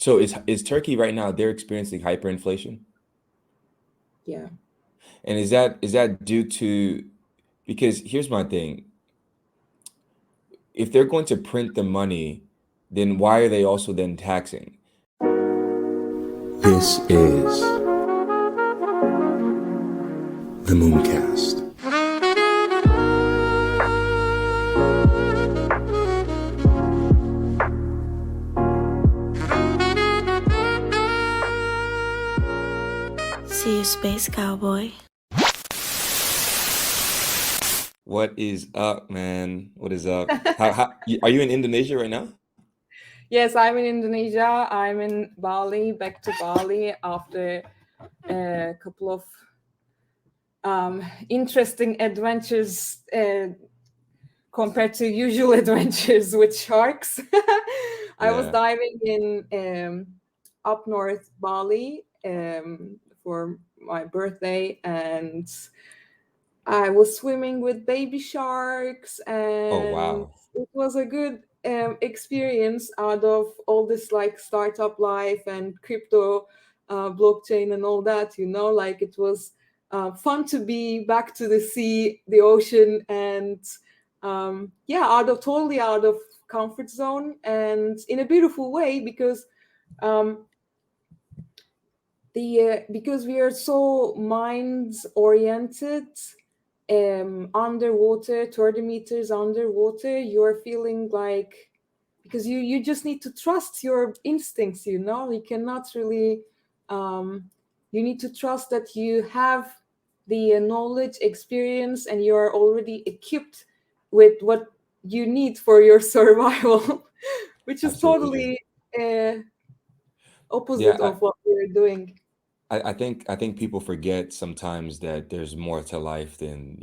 So is Turkey right now, they're experiencing hyperinflation? Yeah. And is that due to, because here's my thing. If they're going to print the money, then why are they also then taxing? This is the Mooncast. See you, Space Cowboy. What is up, man? What is up? How are you in Indonesia right now? Yes, I'm in Indonesia. I'm in Bali, back to Bali after a couple of interesting adventures compared to usual adventures with sharks. I was Yeah. diving in up north Bali for my birthday, and I was swimming with baby sharks, Oh, and wow. it was a good experience out of all this like startup life and crypto, blockchain, and all that. Like it was fun to be back to the sea, the ocean, and yeah, totally out of comfort zone, and in a beautiful way because um, the because we are so minds oriented, underwater, 30 meters underwater, you're feeling like, because you just need to trust your instincts. You cannot really, you need to trust that you have the knowledge, experience, and you're already equipped with what you need for your survival, which is Absolutely. totally uh, Yeah, opposite of what we're doing. I think people forget sometimes that there's more to life than,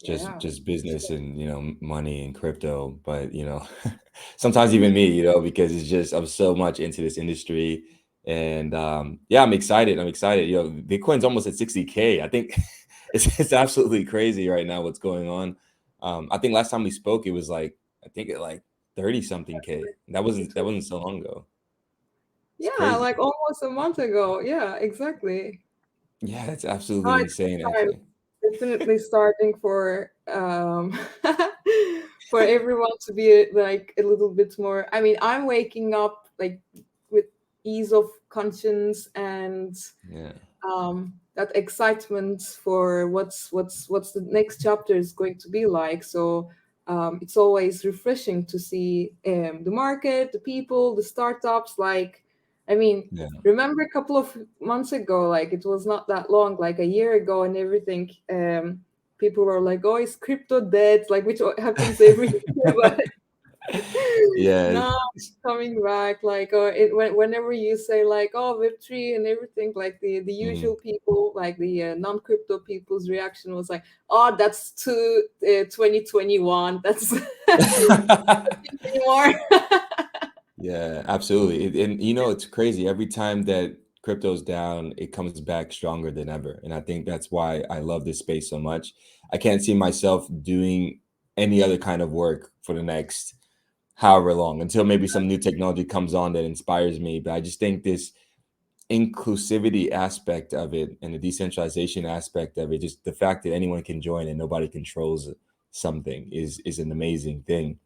just Yeah. just business and, money and crypto. But, sometimes even me, because it's just I'm so much into this industry. And yeah, I'm excited. I'm excited. Bitcoin's almost at 60K. I think it's absolutely crazy right now what's going on. I think last time we spoke, it was like, I think it like 30 something K. That It wasn't that was, wasn't so long ago. It's yeah, crazy. like almost a month ago. Yeah, exactly. Yeah, that's Oh, absolutely it's insane, time. actually. Definitely starting for for everyone to be like a little bit more. I mean, I'm waking up like with ease of conscience and Yeah. that excitement for what's the next chapter is going to be like. So it's always refreshing to see the market, the people, the startups. Like, I mean, Yeah. remember a couple of months ago, like it was not that long, like a year ago, and everything. People were like, "Oh, is crypto dead?" Like, which happens every year, but Yeah. now it's coming back. Like, whenever you say like, "Oh, Web3" and everything, like the Mhm. usual people, like the non-crypto people's reaction was like, "Oh, that's too 2021. That's anymore." Yeah, absolutely. And it's crazy. Every time that crypto's down, it comes back stronger than ever. And I think that's why I love this space so much. I can't see myself doing any other kind of work for the next however long until maybe some new technology comes on that inspires me. But I just think this inclusivity aspect of it and the decentralization aspect of it, just the fact that anyone can join and nobody controls something is an amazing thing.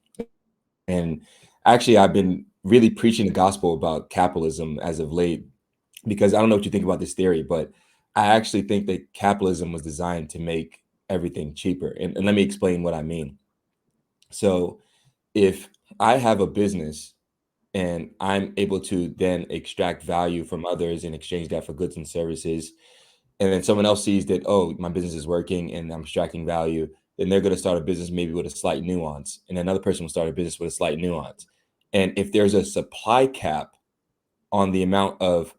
And actually, I've been really preaching the gospel about capitalism as of late, because I don't know what you think about this theory, but I actually think that capitalism was designed to make everything cheaper. And let me explain what I mean. So if I have a business and I'm able to then extract value from others and exchange that for goods and services, and then someone else sees that, oh, my business is working and I'm extracting value, then they're going to start a business maybe with a slight nuance, and another person will start a business with a slight nuance. And if there's a supply cap on the amount of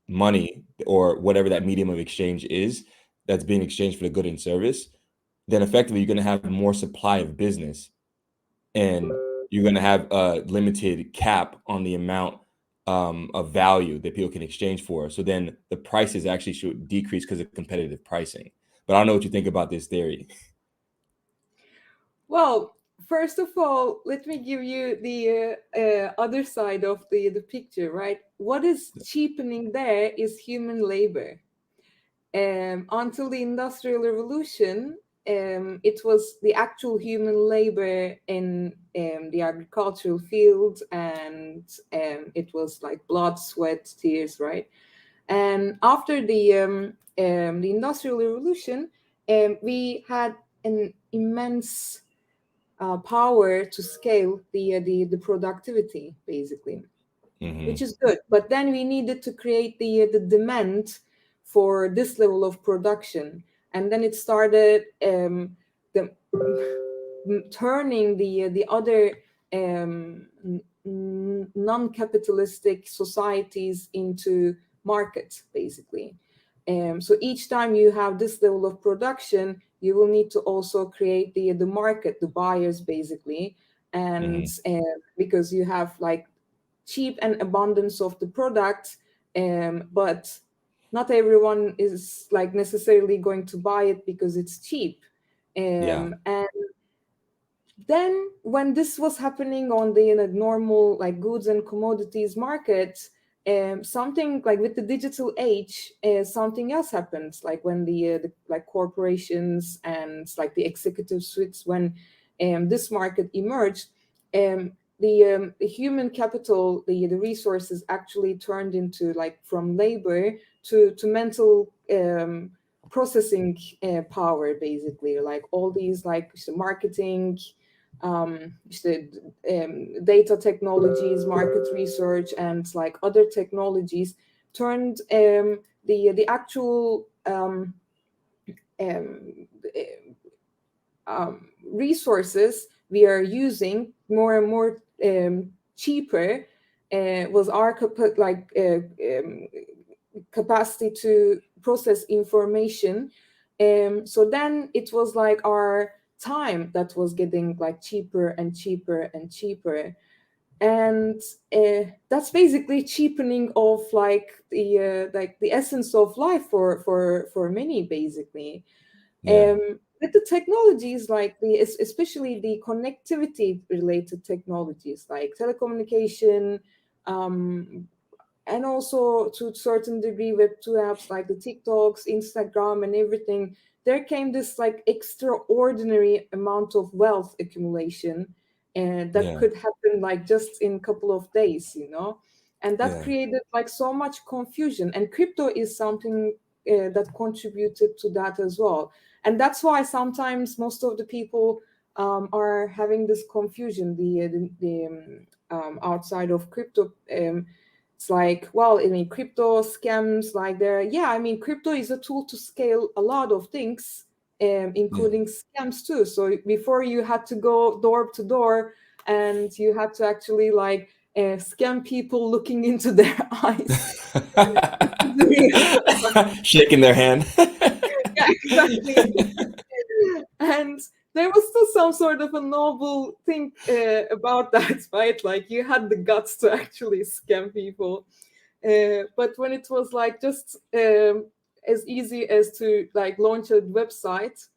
money or whatever that medium of exchange is that's being exchanged for the good and service, then effectively you're going to have more supply of business, and you're going to have a limited cap on the amount of value that people can exchange for. So then the prices actually should decrease because of competitive pricing. But I don't know what you think about this theory. Well, First of all, let me give you the other side of the picture, right? What is cheapening there is human labor. Until the Industrial Revolution, it was the actual human labor in the agricultural field, and it was like blood, sweat, tears, right? And after the Industrial Revolution, we had an immense power to scale the productivity, basically, which is good. But then we needed to create the demand for this level of production, and then it started the turning the other non-capitalistic societies into markets, basically. So each time you have this level of production, you will need to also create the market, the buyers, basically, and because you have like cheap and abundance of the product, but not everyone is like necessarily going to buy it because it's cheap. Yeah. And then when this was happening on the normal like goods and commodities market, something like with the digital age, something else happens, like when the like corporations and like the executive suites, when this market emerged, the human capital, the resources actually turned into like from labor to mental processing power, basically, like all these like marketing, işte, data technologies, market research, and like other technologies turned the actual resources we are using more and more cheaper, was our capacity to process information. So then it was like our time that was getting like cheaper and cheaper and cheaper, and that's basically cheapening of like the essence of life for many, basically. Yeah. With the technologies, like especially the connectivity related technologies like telecommunication, and also to a certain degree Web2 apps like the TikToks, Instagram, and everything, there came this like extraordinary amount of wealth accumulation, and that Yeah. could happen like just in a couple of days, and that Yeah. created like so much confusion. And crypto is something that contributed to that as well. And that's why sometimes most of the people are having this confusion, outside of crypto. It's like, well, I mean, crypto scams, like there, yeah, I mean, crypto is a tool to scale a lot of things, Yeah. including scams too. So before you had to go door to door, and you had to actually like scam people looking into their eyes. Shaking their hand. Yeah, exactly. And there was still some sort of a noble thing about that, right? Like you had the guts to actually scam people. But when it was like just as easy as to like launch a website,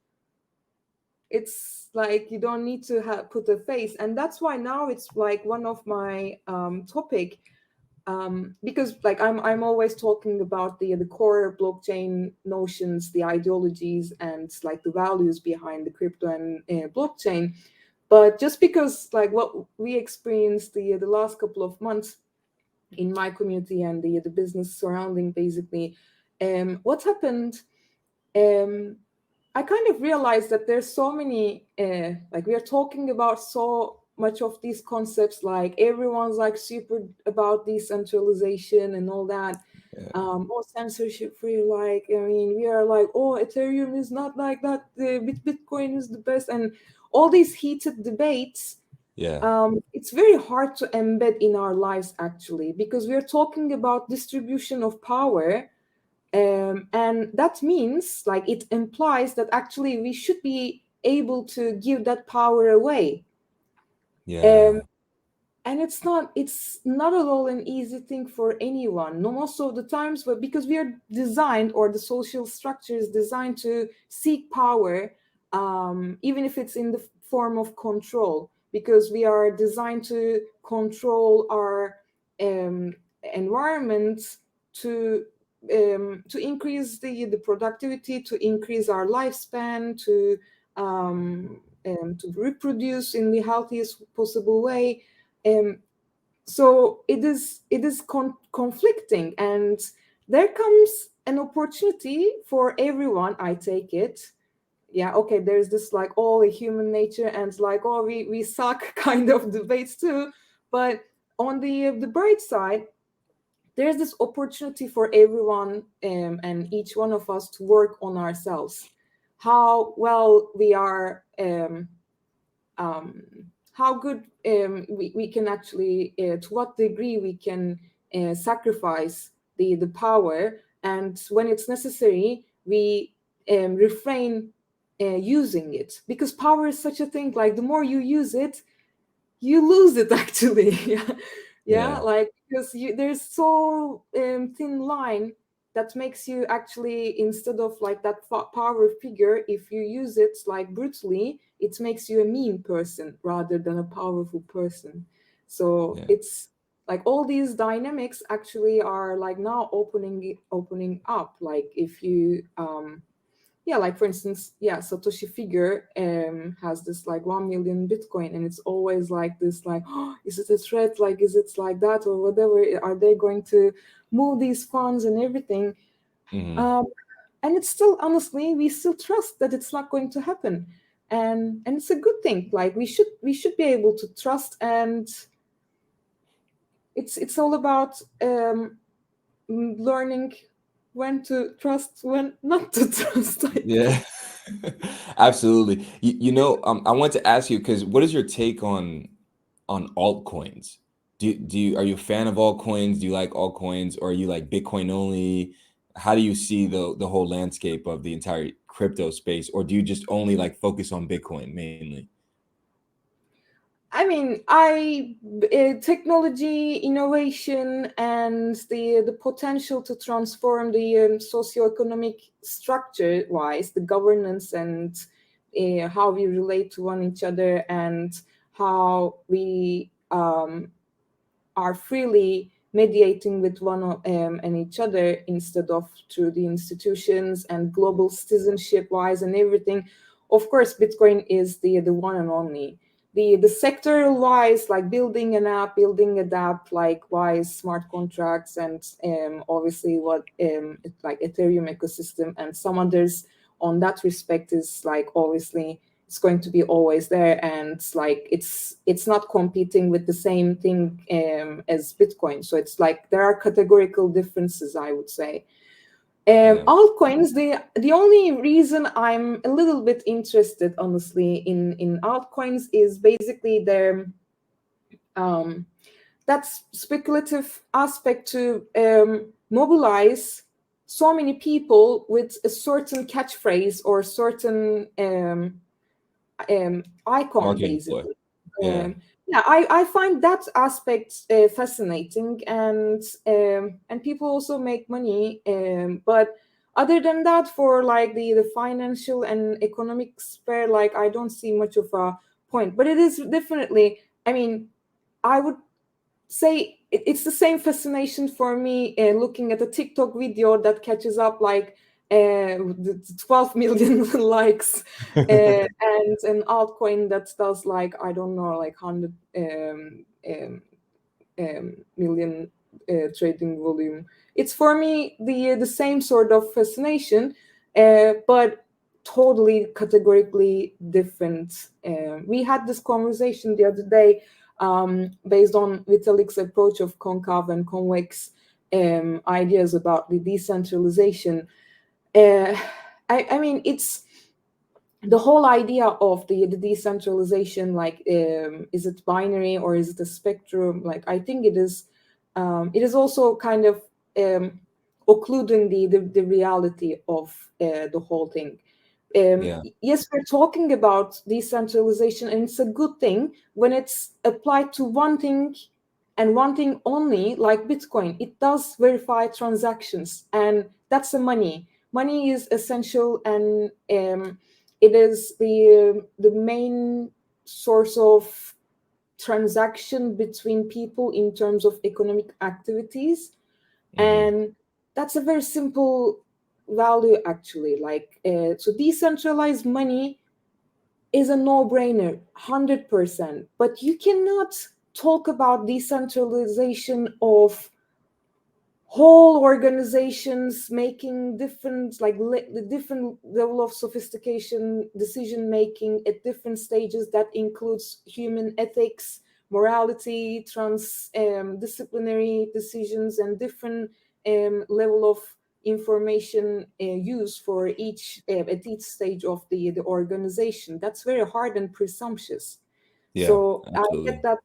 it's like you don't need to put a face. And that's why now it's like one of my topic, because like I'm always talking about the core blockchain notions, the ideologies, and like the values behind the crypto and blockchain. But just because like what we experienced the last couple of months in my community and the business surrounding, basically, what happened, I kind of realized that there's so many, like we are talking about so much of these concepts, like everyone's like super about decentralization and all that, Yeah. or censorship free. Like, I mean, we are like, oh, Ethereum is not like that, Bitcoin is the best, and all these heated debates. Yeah. It's very hard to embed in our lives, actually, because we're talking about distribution of power, and that means like it implies that actually we should be able to give that power away. Yeah. And it's not at all an easy thing for anyone, no, most of the times, but because we are designed, or the social structure is designed to seek power, even if it's in the form of control, because we are designed to control our environment to increase the productivity, to increase our lifespan, to reproduce in the healthiest possible way. So it is conflicting, and there comes an opportunity for everyone, I take it. Yeah, okay, there's this like all a human nature and like, oh, we suck kind of debates too. But on the bright side, there's this opportunity for everyone, and each one of us to work on ourselves, how well we are, how good we can actually, to what degree we can sacrifice the power, and when it's necessary, we refrain using it, because power is such a thing, like the more you use it, you lose it actually. Yeah, yeah, Yeah. like, because there's so thin line that makes you actually, instead of like that power figure, if you use it like brutally, it makes you a mean person rather than a powerful person. So Yeah. it's like all these dynamics actually are like now opening up, like if you yeah, like for instance, yeah, Satoshi figure has this like 1 million Bitcoin, and it's always like this, like, oh, is it a threat, like is it like that or whatever, are they going to move these funds and everything? Hmm. um, and it's still, honestly, we still trust that it's not going to happen, and it's a good thing, like we should be able to trust, and it's all about learning when to trust, when not to trust, I think. Yeah. Absolutely. I want to ask you, because what is your take on altcoins? Do you are you a fan of altcoins? Do you like altcoins, or are you like Bitcoin only? How do you see the whole landscape of the entire crypto space, or do you just only like focus on Bitcoin mainly? I mean, technology, innovation, and the potential to transform the socioeconomic structure wise, the governance, and how we relate to one each other, and how we are freely mediating with one and each other, instead of through the institutions, and global citizenship wise and everything. Of course, Bitcoin is the one and only. The sectoral wise, like building an app, building a dApp, like wise smart contracts, and obviously what like Ethereum ecosystem and some others on that respect, is like obviously it's going to be always there, and like it's not competing with the same thing as Bitcoin. So it's like there are categorical differences, I would say. Yeah. Altcoins, the only reason I'm a little bit interested, honestly, in altcoins is basically their that speculative aspect to mobilize so many people with a certain catchphrase or certain icon, Marketing ploy. basically. Yeah. Yeah, I find that aspect fascinating, and people also make money. But other than that, for like the financial and economic sphere, like I don't see much of a point. But it is definitely, I mean, I would say it's the same fascination for me looking at a TikTok video that catches up like 12 million likes, and an altcoin that does like, I don't know, like 100 million trading volume. It's for me the same sort of fascination, but totally categorically different. We had this conversation the other day, based on Vitalik's approach of concave and convex ideas about the decentralization. Uh, I mean, it's the whole idea of the decentralization, like is it binary or is it a spectrum? Like I think it is also kind of occluding the reality of the whole thing. Yeah. Yes, we're talking about decentralization, and it's a good thing when it's applied to one thing and one thing only, like Bitcoin. It does verify transactions, and that's the money. Money is essential, and it is the main source of transaction between people in terms of economic activities. And that's a very simple value, actually. Like, so decentralized money is a no-brainer, 100%. But you cannot talk about decentralization of whole organizations making different, like, the different level of sophistication, decision making at different stages. That includes human ethics, morality, disciplinary decisions, and different level of information use for each at each stage of the organization. That's very hard and presumptuous. Yeah, So I get absolutely. that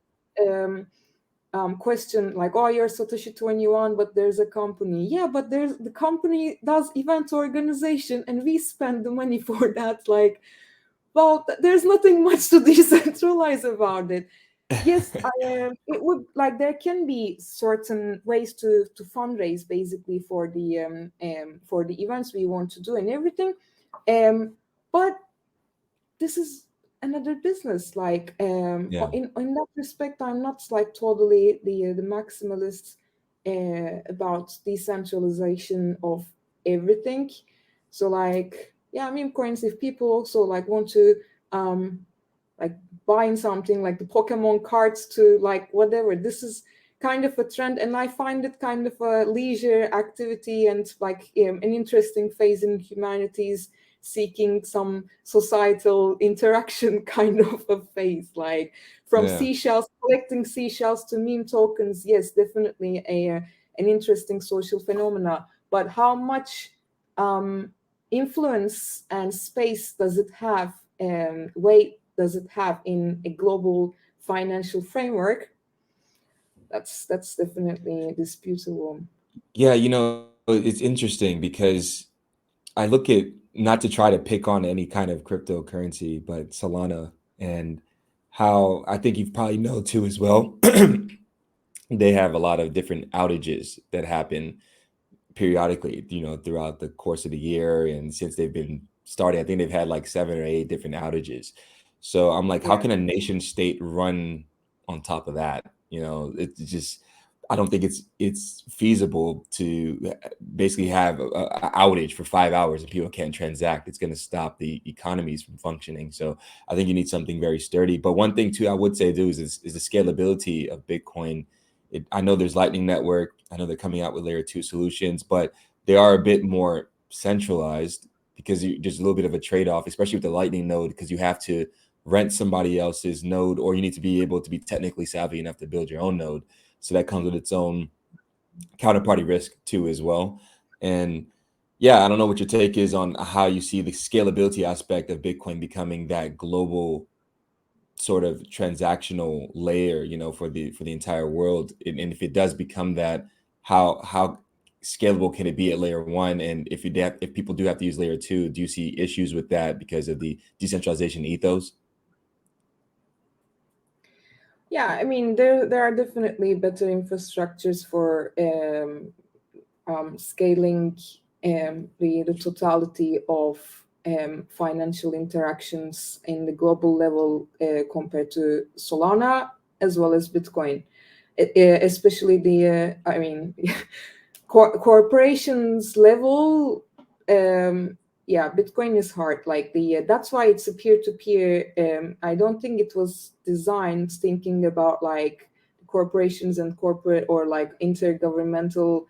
question, like, oh, you're Satoshi 21, but there's a company. Yeah, but the company does event organization, and we spend the money for that. Like, well, there's nothing much to decentralize about it. Yes, it would, like, there can be certain ways to fundraise, basically, for the events we want to do and everything, but this is another business. Like, Yeah. in that respect, I'm not, like, totally the maximalist about decentralization of everything. So, like, yeah, meme coins, if people also, like, want to like, buying something like the Pokemon cards to, like, whatever, this is kind of a trend, and I find it kind of a leisure activity, and, like, an interesting phase in humanities, seeking some societal interaction kind of a phase. Like, from Yeah. seashells, collecting seashells, to meme tokens. Yes, definitely an interesting social phenomena. But how much influence and space does it have, weight does it have in a global financial framework? That's definitely disputable. Yeah, it's interesting because I look at, not to try to pick on any kind of cryptocurrency, but Solana, and how I think you probably know too as well. They have a lot of different outages that happen periodically, throughout the course of the year. And since they've been started, I think they've had like 7 or 8 different outages. So I'm like, how Yeah. can a nation state run on top of that? It's just, I don't think it's feasible to basically have a outage for 5 hours and people can't transact. It's going to stop the economies from functioning. So I think you need something very sturdy. But one thing too, I would say too, is the scalability of Bitcoin. I know there's Lightning Network. I know they're coming out with layer 2 solutions, but they are a bit more centralized because there's a little bit of a trade-off, especially with the Lightning node, because you have to rent somebody else's node, or you need to be able to be technically savvy enough to build your own node. So that comes with its own counterparty risk too as well. And yeah, I don't know what your take is on how you see the scalability aspect of Bitcoin becoming that global sort of transactional layer, for the entire world. And if it does become that, how scalable can it be at layer 1? And if people do have to use layer 2, do you see issues with that because of the decentralization ethos? Yeah, I mean, there are definitely better infrastructures for scaling the totality of financial interactions in the global level, compared to Solana as well as Bitcoin. Especially I mean, corporations level. Yeah, Bitcoin is hard. Like, that's why it's a peer-to-peer. I don't think it was designed thinking about, like, corporations and corporate, or, like, intergovernmental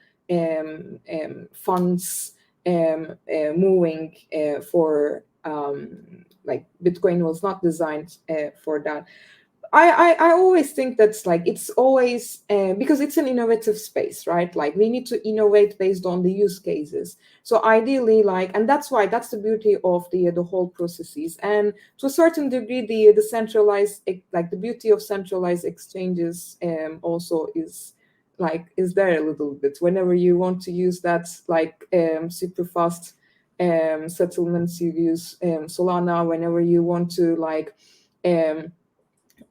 funds moving for, like, Bitcoin was not designed for that. I always think that's, like, it's always because it's an innovative space, right? Like, we need to innovate based on the use cases. So ideally, like, and that's the beauty of the whole processes. And to a certain degree, the centralized, like, the beauty of centralized exchanges also is there a little bit. Whenever you want to use that, like, super fast settlements, you use Solana. Whenever you want to, like,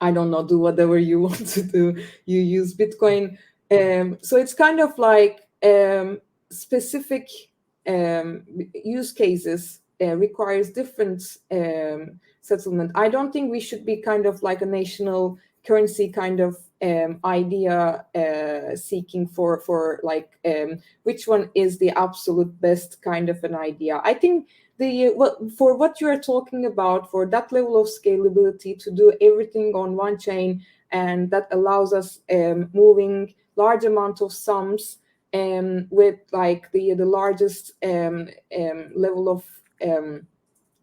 I don't know, do whatever you want to do, you use Bitcoin. So it's kind of like specific use cases requires different settlement. I don't think we should be kind of like a national currency kind of idea seeking for like which one is the absolute best kind of an idea. I think for what you are talking about, for that level of scalability to do everything on one chain, and that allows us moving large amount of sums with like the largest level of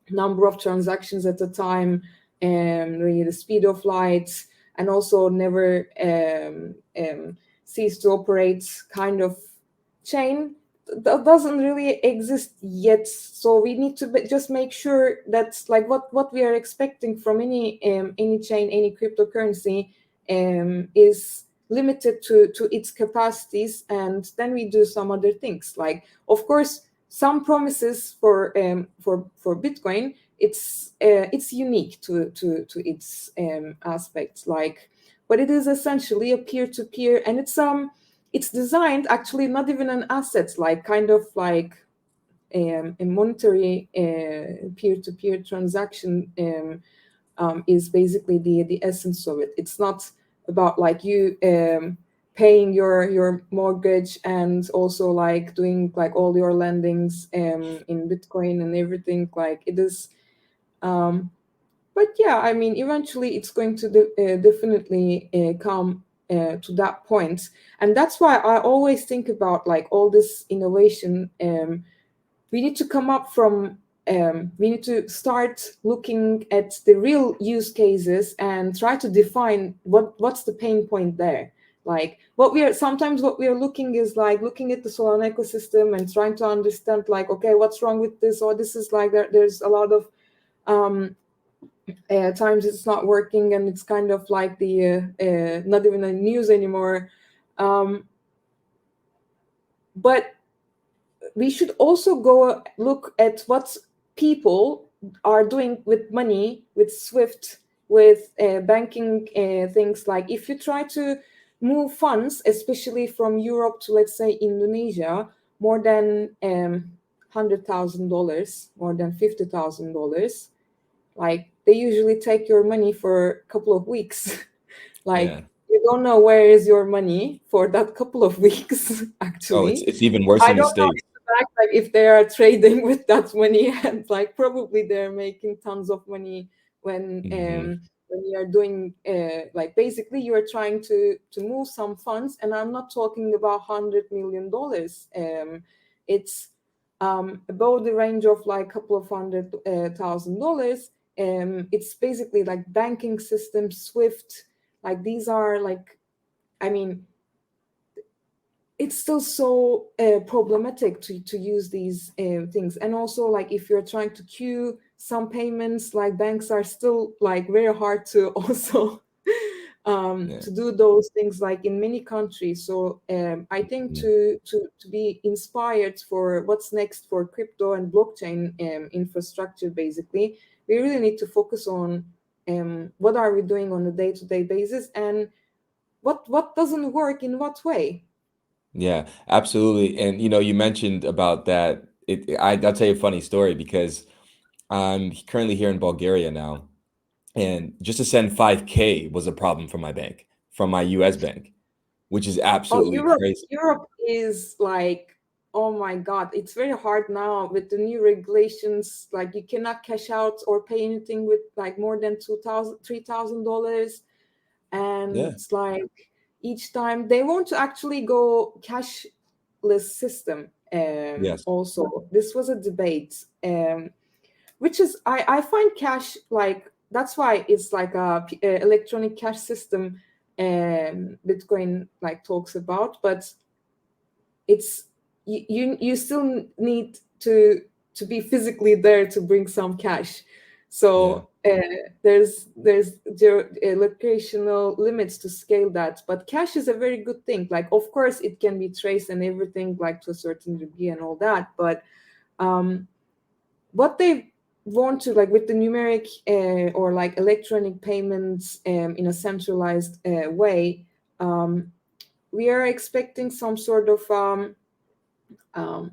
number of transactions at a time, and the speed of light, and also never cease to operate kind of chain that doesn't really exist yet. So we need to just make sure that like what we are expecting from any chain, any cryptocurrency is limited to its capacities, and then we do some other things. Like, of course, some promises for Bitcoin, it's unique to its aspects, like, but it is essentially a peer-to-peer, and it's designed actually not even an asset, like kind of like a monetary peer-to-peer transaction is basically the essence of it. It's not about like you paying your mortgage and also like doing like all your lendings in Bitcoin and everything. Like it is, but yeah, I mean, eventually it's going to definitely come to that point, and that's why I always think about like all this innovation. We need to come up from we need to start looking at the real use cases and try to define what's the pain point there. Like what we are looking is like looking at the Solana ecosystem and trying to understand like, okay, what's wrong with this, or this is like there's a lot of times it's not working, and it's kind of like the not even the news anymore. But we should also go look at what people are doing with money, with Swift, with banking things. Like if you try to move funds, especially from Europe to, let's say, Indonesia, more than $100,000, more than $50,000, like they usually take your money for a couple of weeks. Like you don't know where is your money for that couple of weeks. Actually, it's even worse I in the don't know States. like if they are trading with that money, and like probably they're making tons of money when you are doing like basically you are trying to move some funds, and I'm not talking about $100 million. It's above the range of like a couple of $100,000. It's basically like banking system, Swift, like these are like, I mean, it's still so problematic to use these things. And also like if you're trying to queue some payments, like banks are still like very hard to also to do those things like in many countries. So I think to be inspired for what's next for crypto and blockchain infrastructure, basically, we really need to focus on what are we doing on a day-to-day basis, and what doesn't work in what way. Yeah, absolutely. And you mentioned about that. I'll tell you a funny story because I'm currently here in Bulgaria now, and just to send 5K was a problem for my bank, from my US bank, which is Oh, absolutely Europe, crazy. Europe is like, oh my God, it's very hard now with the new regulations. Like you cannot cash out or pay anything with like more than $3,000. And Yeah. it's like each time they want to actually go cashless system. Yes. Also, this was a debate, which is I find cash like that's why it's like a electronic cash system Bitcoin like talks about, but it's you still need to be physically there to bring some cash. Yeah. So there's locational limits to scale that, but cash is a very good thing. Like of course it can be traced and everything like to a certain degree and all that, but what they want to like with the numeric or like electronic payments in a centralized way, we are expecting some sort of um,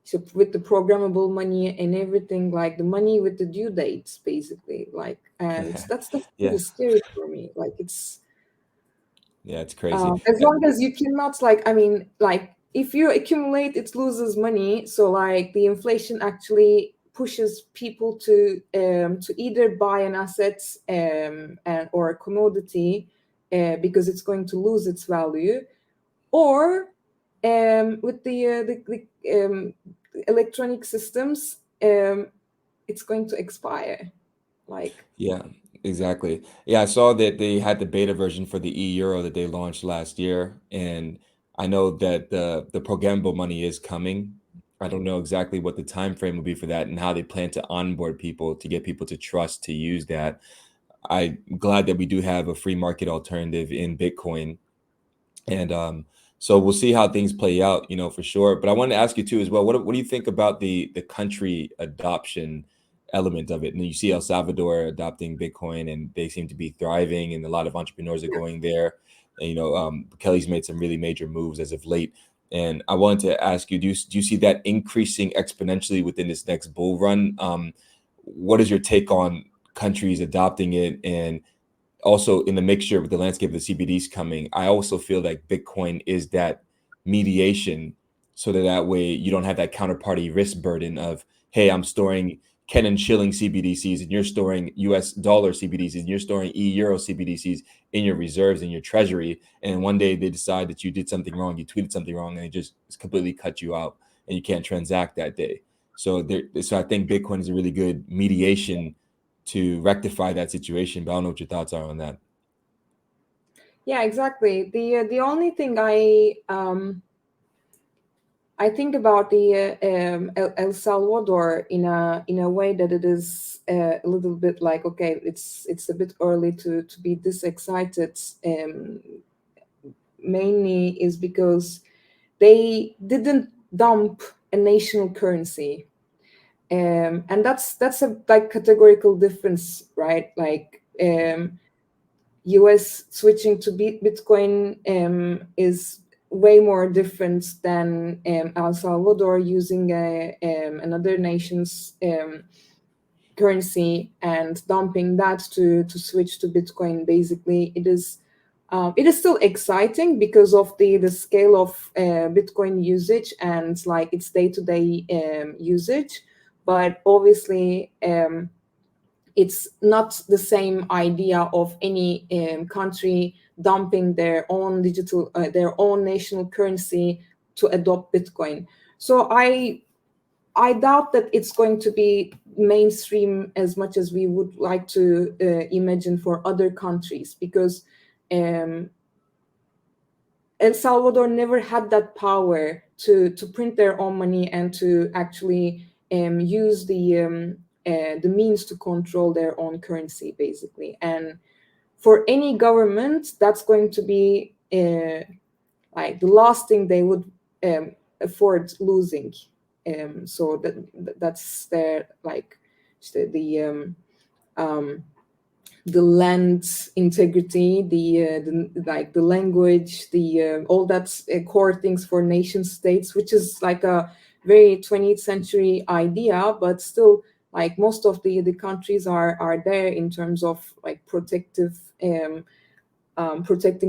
So with the programmable money and everything, like the money with the due dates, basically, like, and that's Yeah, really scary for me. Like it's crazy. as long as you cannot, like, I mean, like if you accumulate, it loses money. So like the inflation actually pushes people to either buy an asset and or a commodity because it's going to lose its value, or with the electronic systems, it's going to expire. Like, Yeah, exactly. Yeah, I saw that they had the beta version for the e-euro that they launched last year, and I know that the programmable money is coming. I don't know exactly what the time frame will be for that and how they plan to onboard people to get people to trust to use that. I'm glad that we do have a free market alternative in Bitcoin. And so we'll see how things play out, for sure. But I wanted to ask you too as well. What do you think about the country adoption element of it? And you see El Salvador adopting Bitcoin, and they seem to be thriving, and a lot of entrepreneurs are going there. And Kelly's made some really major moves as of late. And I wanted to ask you, do you see that increasing exponentially within this next bull run? What is your take on countries adopting it, and also in the mixture with the landscape of the CBDs coming, I also feel like Bitcoin is that mediation, so that way you don't have that counterparty risk burden of, hey, I'm storing Ken and Shilling CBDCs and you're storing US dollar CBDCs and you're storing euro CBDCs in your reserves in your treasury. And one day they decide that you did something wrong, you tweeted something wrong, and they just completely cut you out and you can't transact that day. So I think Bitcoin is a really good mediation to rectify that situation. But I don't know what your thoughts are on that. yeah, exactly. The only thing I think about the El Salvador in a way that it is a little bit like, okay, it's a bit early to be this excited. Mainly is because they didn't dump a national currency, and that's a like categorical difference, right? Like US switching to Bitcoin is way more different than El Salvador using another nation's currency and dumping that to switch to Bitcoin. Basically, it is still exciting because of the scale of Bitcoin usage and like its day-to-day usage, but obviously it's not the same idea of any country dumping their own their own national currency to adopt Bitcoin. So I doubt that it's going to be mainstream as much as we would like to imagine for other countries, because um, El Salvador never had that power to print their own money and to actually use the means to control their own currency, basically. And for any government, that's going to be like the last thing they would afford losing. So that's their like um, the land integrity, the like the language, the all that core things for nation states, which is like a very 20th century idea, but still like most of the countries are there in terms of like protecting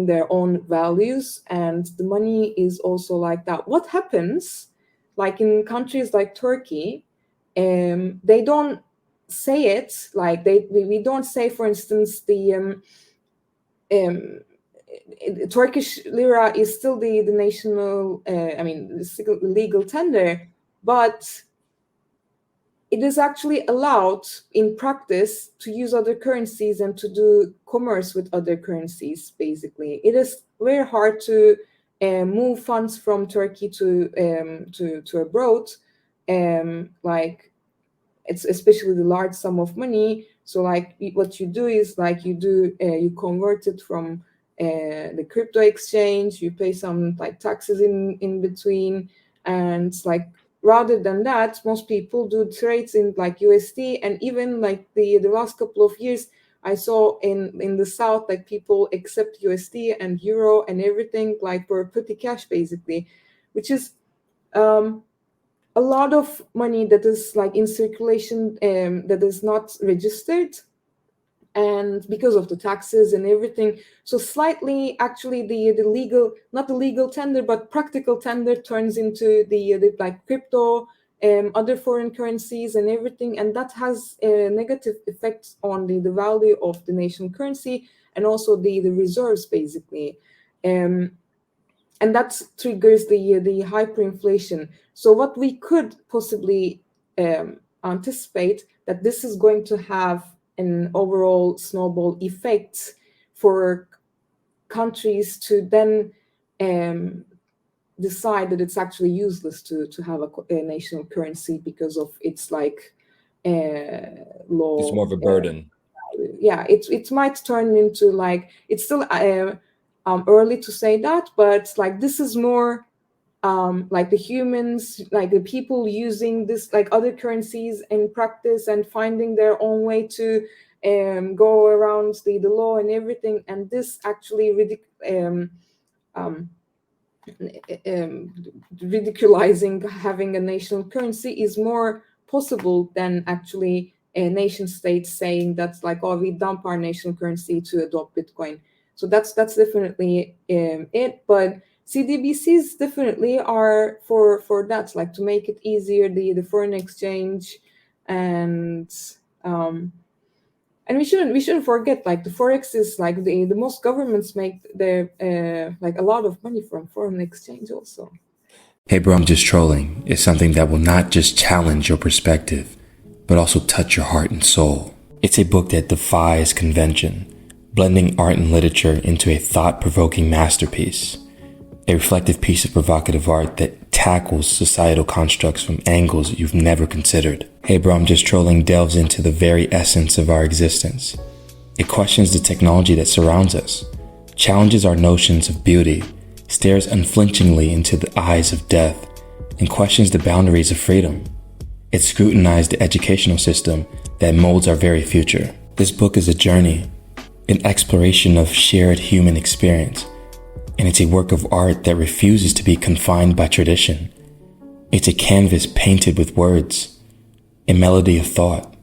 their own values, and the money is also like that. What happens, like in countries like Turkey, they don't say it like we don't say, for instance, um, Turkish lira is still the national, I mean, the legal tender, but it is actually allowed in practice to use other currencies and to do commerce with other currencies. Basically, it is very hard to move funds from Turkey to abroad, like it's especially the large sum of money. So like what you do is like you convert it from the crypto exchange, you pay some like taxes in between, and like rather than that, most people do trades in like USD. And even like the last couple of years, I saw in the south, like people accept USD and euro and everything like for petty cash, basically, which is um a lot of money that is like in circulation that is not registered, and because of the taxes and everything, so slightly actually the legal, not the legal tender but practical tender, turns into the like crypto, other foreign currencies and everything, and that has negative effects on the value of the national currency and also the reserves basically, and that triggers the hyperinflation. So what we could possibly anticipate, that this is going to have an overall snowball effect for countries to then decide that it's actually useless to have a national currency because of its like law. It's more of a burden. Yeah, it might turn into like, it's still early to say that, but like this is more like the humans, like the people using this, like other currencies in practice and finding their own way to go around the law and everything. And this actually ridiculizing having a national currency is more possible than actually a nation state saying that's like, oh, we dump our national currency to adopt Bitcoin. So that's definitely it. But CDBCs definitely are for that, like to make it easier, the foreign exchange, and we shouldn't forget, like the forex is like the most governments make their like a lot of money from foreign exchange also. Hey bro, I'm just trolling is something that will not just challenge your perspective, but also touch your heart and soul. It's a book that defies convention, blending art and literature into a thought-provoking masterpiece. A reflective piece of provocative art that tackles societal constructs from angles you've never considered. Hey bro, I'm just trolling delves into the very essence of our existence. It questions the technology that surrounds us, challenges our notions of beauty, stares unflinchingly into the eyes of death, and questions the boundaries of freedom. It scrutinized the educational system that molds our very future. This book is a journey, an exploration of shared human experience, and it's a work of art that refuses to be confined by tradition. It's a canvas painted with words, a melody of thought,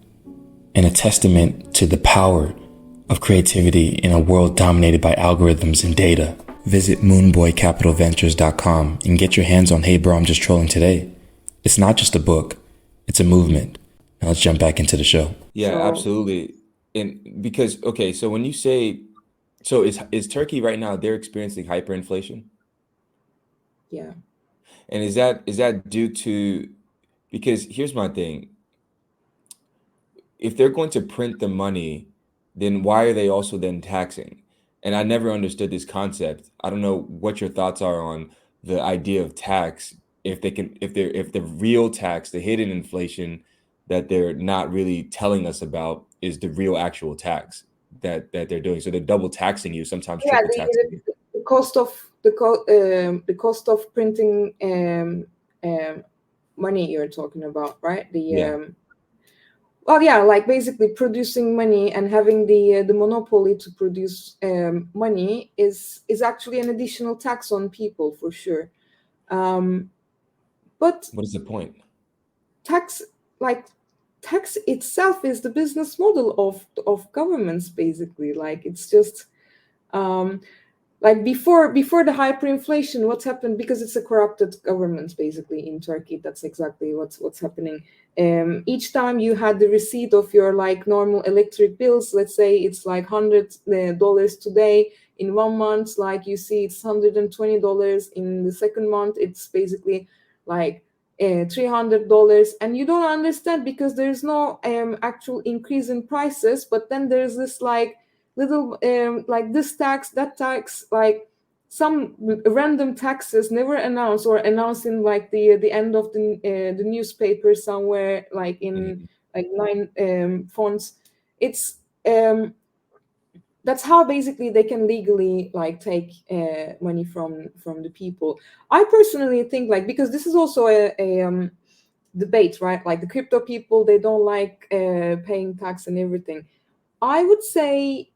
and a testament to the power of creativity in a world dominated by algorithms and data. Visit moonboycapitalventures.com and get your hands on Hey Bro, I'm Just Trolling today. It's not just a book, it's a movement. Now let's jump back into the show. Yeah, So- absolutely. And because, okay, so when you say, so is Turkey right now, they're experiencing hyperinflation? Yeah. And is that due to, because here's my thing. If they're going to print the money, then why are they also then taxing? And I never understood this concept. I don't know what your thoughts are on the idea of tax. If the real tax, the hidden inflation that they're not really telling us about is the real actual tax that they're doing. So they're double taxing you, sometimes Yeah, triple taxing you. the cost of the cost of printing money you're talking about, right? Yeah. Well, yeah, like basically producing money and having the monopoly to produce money is actually an additional tax on people for sure. But What is the point? tax, like tax itself is the business model of governments basically. Like it's just like before the hyperinflation, what's happened, because it's a corrupted government basically in Turkey. That's exactly what's happening. Each time you had the receipt of your like normal electric bills, let's say it's like $100 today, in 1 month like you see it's $120, in the second month it's basically like $300, and you don't understand because there's no actual increase in prices, but then there's this like little like this tax, that tax, like some random taxes never announced or announced in like the end of the newspaper somewhere, like in like 9 fonts. It's that's how basically they can legally like take money from the people. I personally think, like, because this is also a debate, right? Like the crypto people, they don't like paying tax and everything. I would say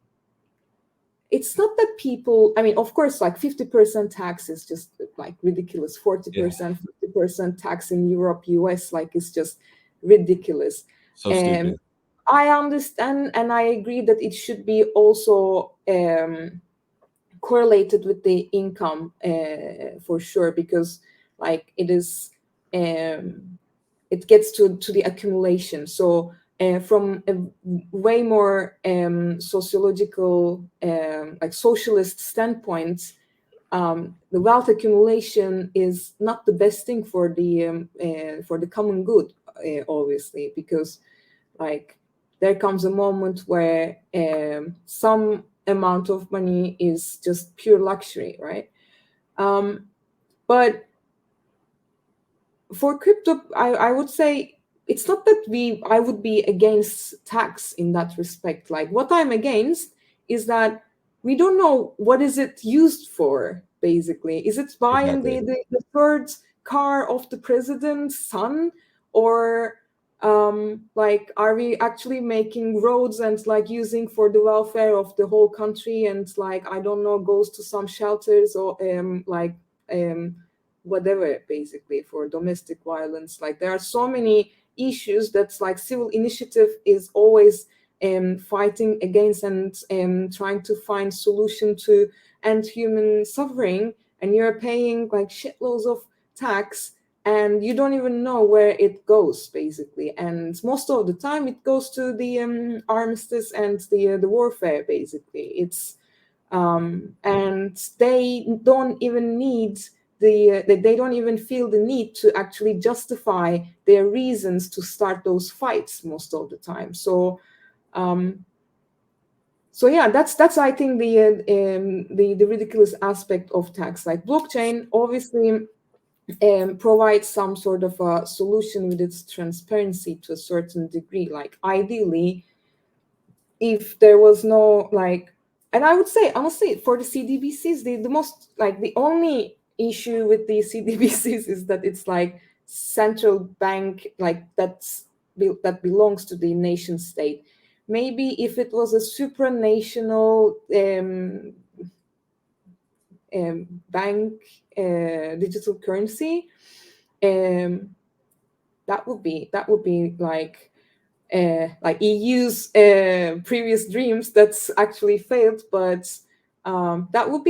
it's not that people, I mean, of course, like 50% tax is just like ridiculous, 40%, 10% tax in Europe, US, like it's just ridiculous. So stupid. I understand and I agree that it should be also correlated with the income for sure, because like it is it gets to the accumulation. So from a way more sociological like socialist standpoint, the wealth accumulation is not the best thing for the common good, obviously, because like there comes a moment where some amount of money is just pure luxury, right? But for crypto, I would say it's not that I would be against tax in that respect. Like what I'm against is that we don't know what is it used for, basically. Is it buying Exactly. the third car of the president's son? Or like are we actually making roads and like using for the welfare of the whole country, and like I don't know, goes to some shelters or like whatever, basically for domestic violence. Like there are so many issues that's like civil initiative is always fighting against and trying to find solution to end human suffering, and you're paying like shitloads of tax and you don't even know where it goes, basically. And most of the time it goes to the armistice and the warfare, basically. It's and they don't even need they don't even feel the need to actually justify their reasons to start those fights most of the time. So so yeah, that's I think the ridiculous aspect of tax. Like blockchain obviously provides some sort of a solution with its transparency to a certain degree. Like ideally, if there was no like, and I would say honestly for the CDBCs, the most like the only issue with the CDBCs is that it's like central bank, like that belongs to the nation state. Maybe if it was a supranational bank digital currency, that would be like EU's previous dreams that's actually failed, but that would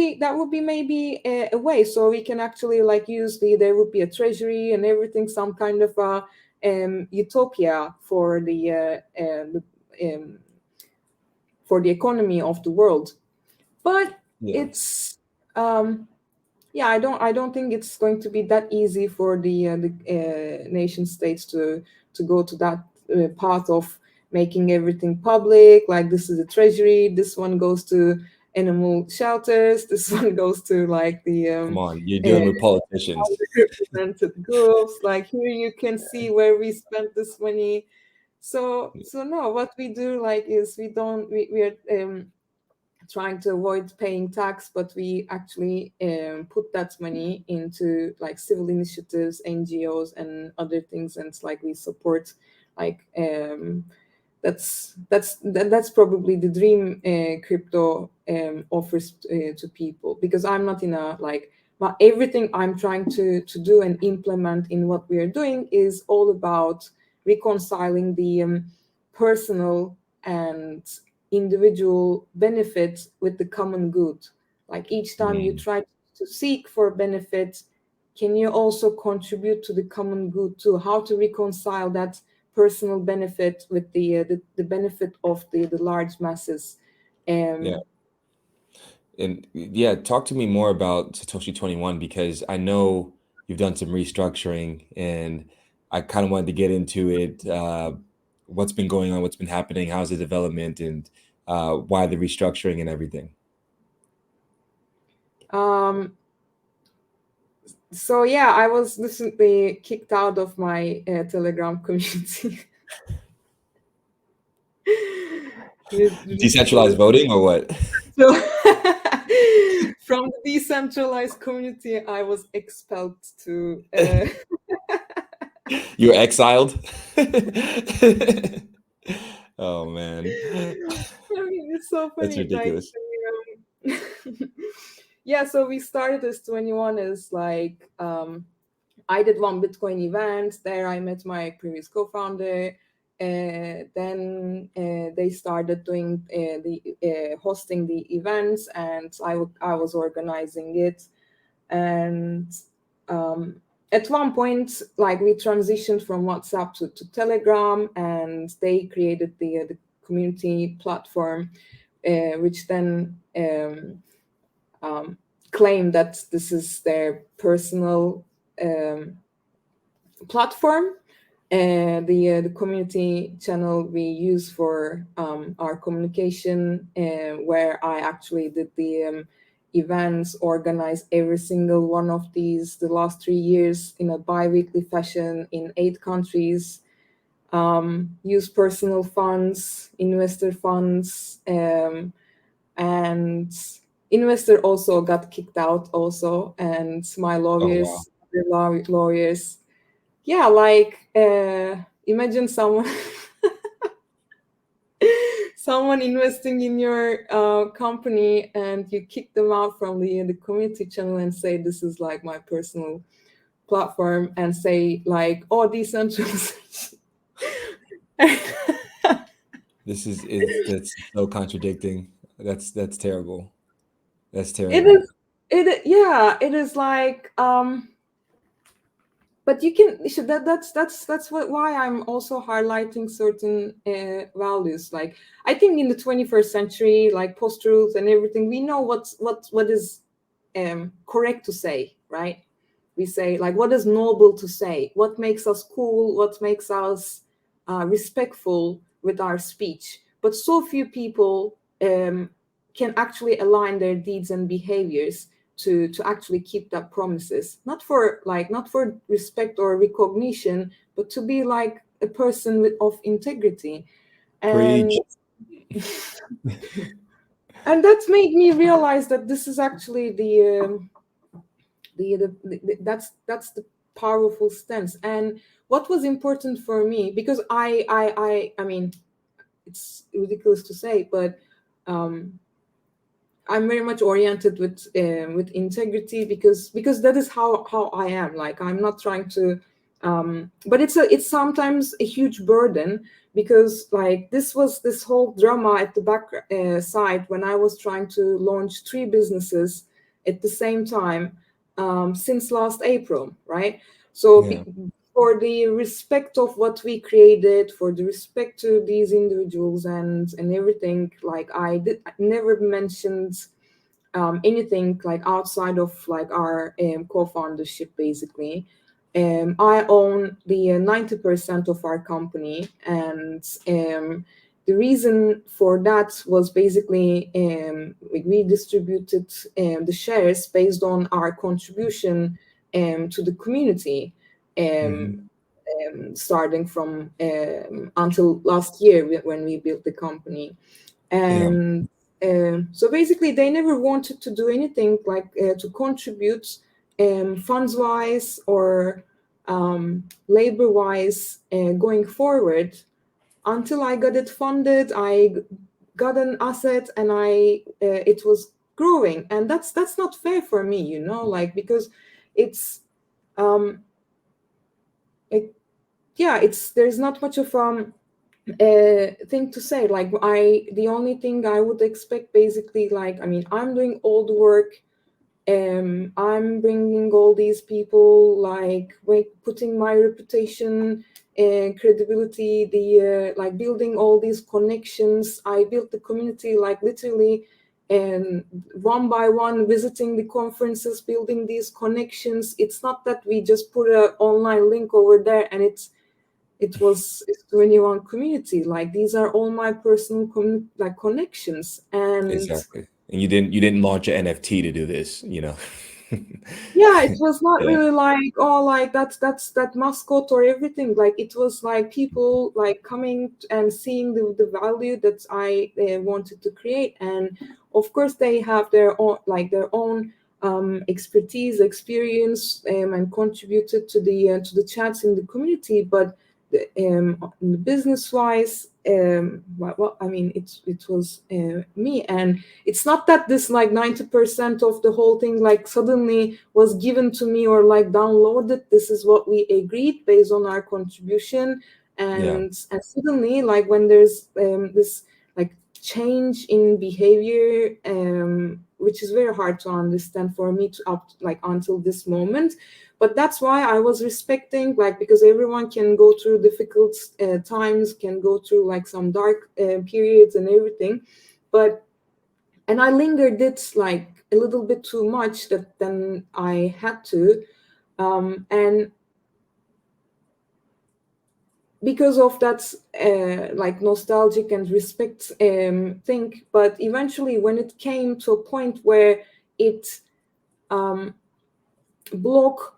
be maybe a way, so we can actually like use there would be a treasury and everything, some kind of a utopia for for the economy of the world. But Yeah. it's yeah, I don't think it's going to be that easy for the nation states to go to that path of making everything public. Like this is the treasury, this one goes to animal shelters, this one goes to like the Come on, you're dealing with politicians. represented groups. Like here you can see where we spent this money. So no, what we do like is we are trying to avoid paying tax, but we actually put that money into like civil initiatives, NGOs, and other things, and it's like we support like that's probably the dream crypto offers to people, because I'm not in a like, but everything I'm trying to do and implement in what we are doing is all about reconciling the personal and individual benefit with the common good. Like each time you try to seek for benefit, can you also contribute to the common good too? How to reconcile that personal benefit with the benefit of the large masses? Yeah. And yeah, talk to me more about Satoshi 21, because I know you've done some restructuring and I kind of wanted to get into it. What's been going on, what's been happening, how's the development, and why the restructuring and everything. So yeah, I was recently kicked out of my Telegram community. Decentralized voting or what? So from the decentralized community, I was expelled to. You were exiled? Oh man. I mean, it's so That's funny. Like, ridiculous. yeah. So we started as 21 as like I did one Bitcoin event. There I met my previous co-founder. Then they started doing the hosting the events, and I was organizing it. And at one point, like, we transitioned from WhatsApp to Telegram, and they created the community platform, which then claimed that this is their personal platform. The community channel we use for our communication, where I actually did the events, organized every single one of these the last 3 years in a bi-weekly fashion in 8 countries, use personal funds, investor funds, and investor also got kicked out also, and my lawyers, lawyers, yeah, like imagine someone someone investing in your company, and you kick them out from the community channel and say this is like my personal platform, and say like, oh, decentralization. That's so contradicting. That's terrible. That's terrible. It is like but you can that's why I'm also highlighting certain values. Like, I think in the 21st century, like post-truth and everything, we know what is correct to say, right? We say like what is noble to say, what makes us cool, what makes us respectful with our speech. But so few people can actually align their deeds and behaviors to actually keep that promises, not for respect or recognition, but to be like a person of integrity. And and that made me realize that this is actually that's the powerful stance. And what was important for me, because I mean, it's ridiculous to say, but I'm very much oriented with integrity, because that is how I am. Like, I'm not trying to, but it's sometimes a huge burden, because like this whole drama at the back side when I was trying to launch 3 businesses at the same time since last April, right? So for the respect of what we created, for the respect to these individuals and everything, like I never mentioned anything like outside of like our co-foundership, basically. I own the 90% of our company, and the reason for that was basically we distributed the shares based on our contribution to the community, starting from until last year when we built the company. And so basically they never wanted to do anything like to contribute funds wise or labor wise going forward, until I got it funded. I got an asset, and it was growing. And that's not fair for me, you know, like, because it's there's not much of thing to say. Like, the only thing I would expect, basically, like, I mean, I'm doing all the work, I'm bringing all these people, like putting my reputation and credibility, like building all these connections. I built the community like literally and one by one, visiting the conferences, building these connections. It's not that we just put an online link over there and it's 21 community. Like, these are all my personal connections. And exactly. And you didn't launch an NFT to do this, you know. Yeah, it was not really like, oh, like that's that mascot or everything. Like, it was like people like coming and seeing the value that I wanted to create. And of course they have their own expertise, experience, and contributed to the chats in the community. But business wise, well, I mean, it was me, and it's not that this like 90% of the whole thing like suddenly was given to me or like downloaded. This is what we agreed based on our contribution, Yeah. and suddenly like when there's this like change in behavior, which is very hard to understand for me to up like until this moment. But that's why I was respecting, like, because everyone can go through difficult times, can go through like some dark periods and everything. And I lingered it like a little bit too much that then I had to. And because of that like nostalgic and respect thing, but eventually when it came to a point where it block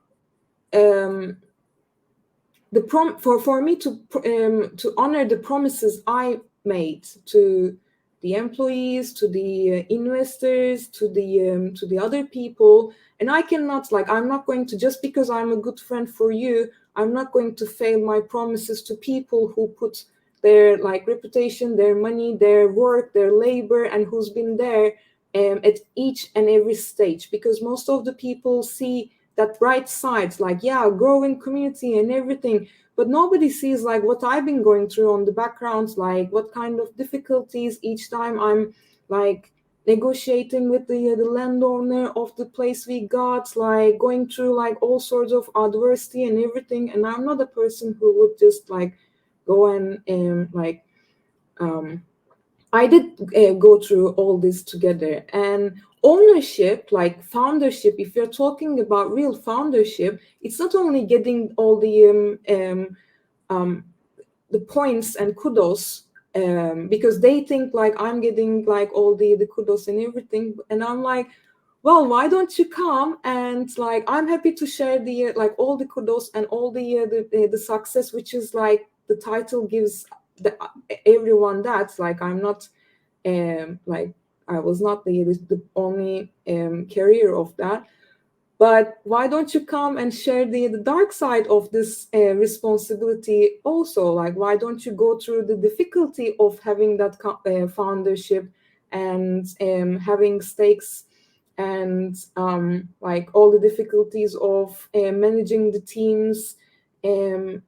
for me to honor the promises I made to the employees, to the investors, to the other people, and I cannot, like, I'm not going to, just because I'm a good friend for you, I'm not going to fail my promises to people who put their like reputation, their money, their work, their labor, and who's been there at each and every stage, because most of the people see that bright side, like, yeah, growing community and everything, but nobody sees like what I've been going through on the background, like what kind of difficulties each time I'm like negotiating with the landowner of the place we got, like going through like all sorts of adversity and everything. And I'm not a person who would just like go and like I did go through all this together. And ownership, like foundership, if you're talking about real foundership, it's not only getting all the points and kudos, because they think like I'm getting like all the kudos and everything, and I'm like, well, why don't you come and like I'm happy to share the like all the kudos and all the success, which is like the title gives everyone that, like I'm not like I was not the only carrier of that. But why don't you come and share the dark side of this responsibility also? Like, why don't you go through the difficulty of having that foundership and having stakes and like all the difficulties of managing the teams and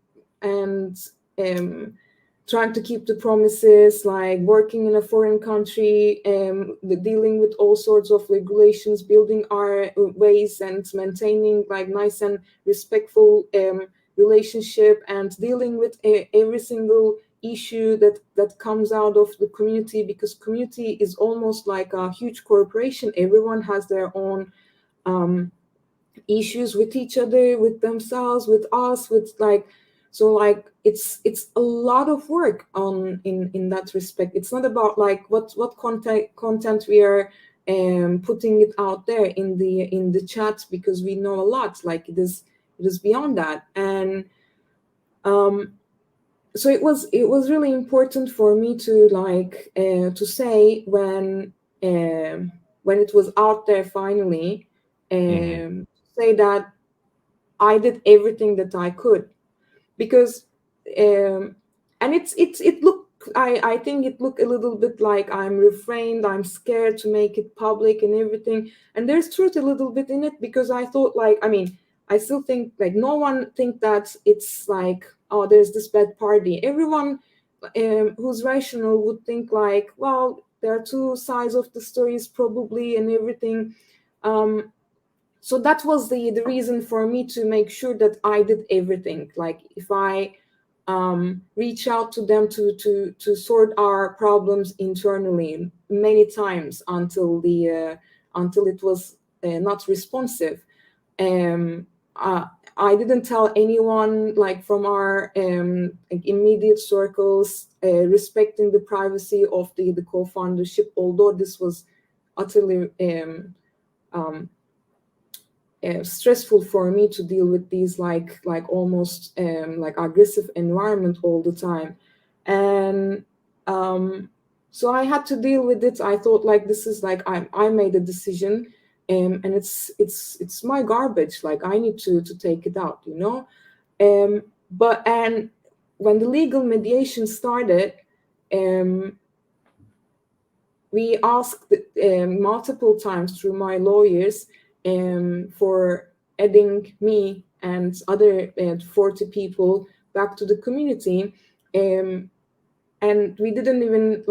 trying to keep the promises, like working in a foreign country, dealing with all sorts of regulations, building our ways and maintaining like nice and respectful relationship, and dealing with every single issue that comes out of the community, because community is almost like a huge corporation. Everyone has their own issues with each other, with themselves, with us, with like, so like it's a lot of work on in that respect. It's not about like what content we are putting it out there in the chat, because we know a lot, like it is beyond that. And so it was really important for me to like to say when it was out there finally, say that I did everything that I could, because and it looked, I think it looked a little bit like I'm refrained, I'm scared to make it public and everything, and there's truth a little bit in it, because I thought like, I mean, I still think like no one think that it's like, oh, there's this bad party. Everyone who's rational would think like, well, there are two sides of the stories probably and everything. So that was the reason for me to make sure that I did everything. Like if I reach out to them to sort our problems internally many times until it was not responsive. I didn't tell anyone like from our like immediate circles, respecting the privacy of the co-foundership, although this was utterly stressful for me to deal with these like almost like aggressive environment all the time. And so I had to deal with it. I thought like, this is like, I made a decision, and it's my garbage, like I need to take it out, but when the legal mediation started, we asked multiple times through my lawyers for adding me and other 40 people back to the community. And we didn't even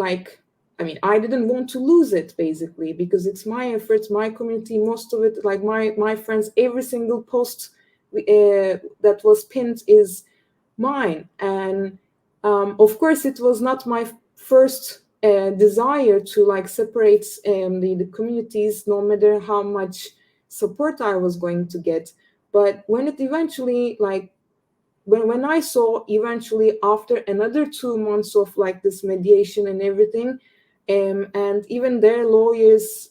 I didn't want to lose it, basically, because it's my efforts, my community, most of it, like my friends, every single post that was pinned is mine. And of course, it was not my first desire to like separate the communities, no matter how much support I was going to get. But when it eventually when I saw eventually after another 2 months of like this mediation and everything, and even their lawyers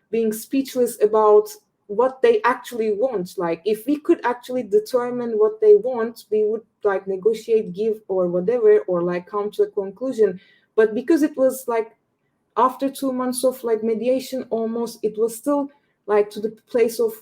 being speechless about what they actually want. Like if we could actually determine what they want, we would like negotiate, give or whatever, or like come to a conclusion. But because it was like after 2 months of like mediation, almost, it was still like to the place of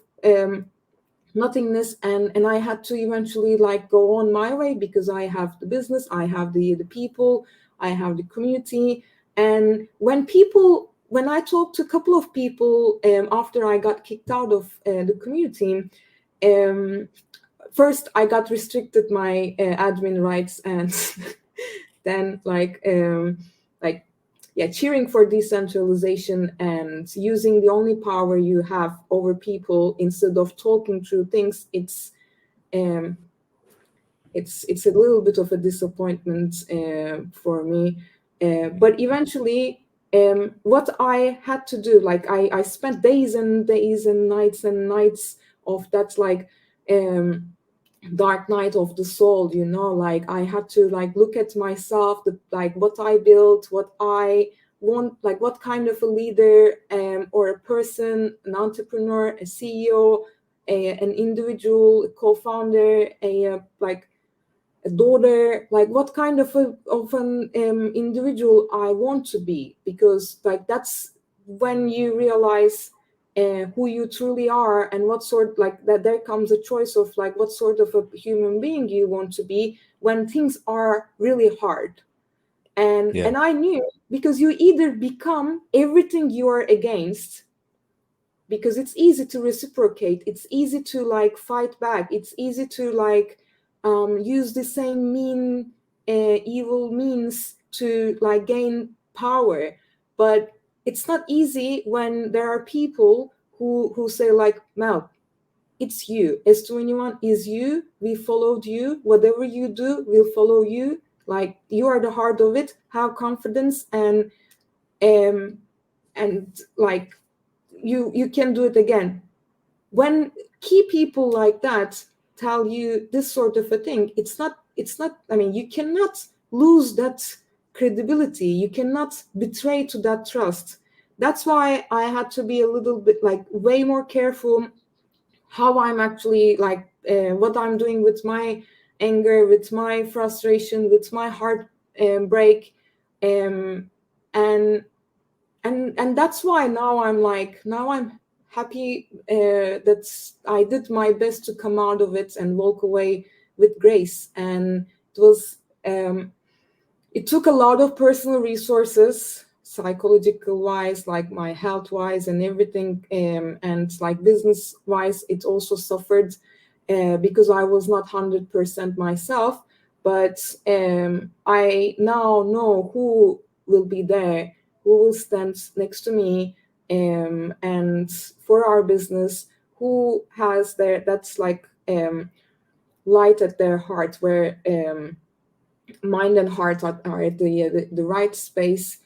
nothingness, and I had to eventually like go on my way, because I have the business, I have the people, I have the community. And when I talked to a couple of people after I got kicked out of the community, first I got restricted my admin rights, and then cheering for decentralization and using the only power you have over people instead of talking through things, it's a little bit of a disappointment for me. But eventually, what I had to do, like I spent days and days and nights of that dark night of the soul, like I had to like look at myself, like what I built, what I want, like what kind of a leader or a person, an entrepreneur, a CEO, an individual, a co-founder, a daughter, like what kind of an individual I want to be. Because like that's when you realize who you truly are, and what sort, like that there comes a choice of like what sort of a human being you want to be when things are really hard. And I knew, because you either become everything you are against, because it's easy to reciprocate, it's easy to like fight back, it's easy to like use the same mean evil means to like gain power. But it's not easy when there are people who say like, Mel, it's you, S21 is you, we followed you, whatever you do we'll follow you, like you are the heart of it, have confidence, and like you can do it again. When key people like that tell you this sort of a thing, it's not, I mean, you cannot lose that credibility, you cannot betray to that trust. That's why I had to be a little bit like way more careful how I'm actually like what I'm doing with my anger, with my frustration, with my heart break. And that's why now I'm happy that I did my best to come out of it and walk away with grace. And it took a lot of personal resources, psychological wise, like my health wise and everything, and like business wise it also suffered because I was not 100% myself. But I now know who will be there, who will stand next to me, and for our business, who has that's like light at their heart, where mind and heart are at the right space.